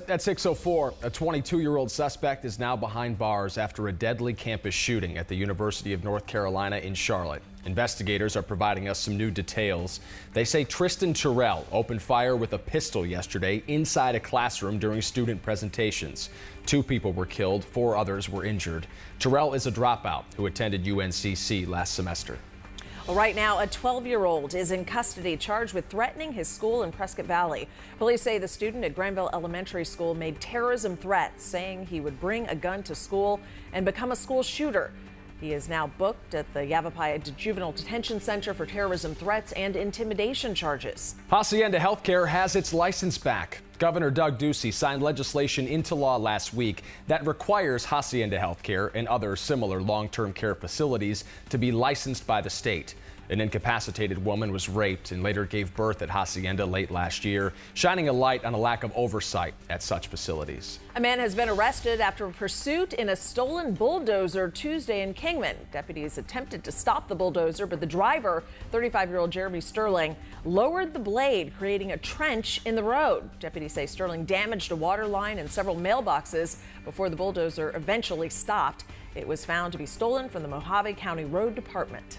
At 6:04, a 22-year-old suspect is now behind bars after a deadly campus shooting at the University of North Carolina in Charlotte. Investigators are providing us some new details. They say Tristan Terrell opened fire with a pistol yesterday inside a classroom during student presentations. 2 people were killed, 4 others were injured. Terrell is a dropout who attended UNCC last semester. Well, right now, a 12-year-old is in custody charged with threatening his school in Prescott Valley. Police say the student at Granville Elementary School made terrorism threats, saying he would bring a gun to school and become a school shooter. He is now booked at the Yavapai Juvenile Detention Center for terrorism threats and intimidation charges. Hacienda Healthcare has its license back. Governor Doug Ducey signed legislation into law last week that requires Hacienda Healthcare and other similar long-term care facilities to be licensed by the state. An incapacitated woman was raped and later gave birth at Hacienda late last year, shining a light on a lack of oversight at such facilities. A man has been arrested after a pursuit in a stolen bulldozer Tuesday in Kingman. Deputies attempted to stop the bulldozer, but the driver, 35-year-old Jeremy Sterling, lowered the blade, creating a trench in the road. Deputies say Sterling damaged a water line and several mailboxes before the bulldozer eventually stopped. It was found to be stolen from the Mojave County Road Department.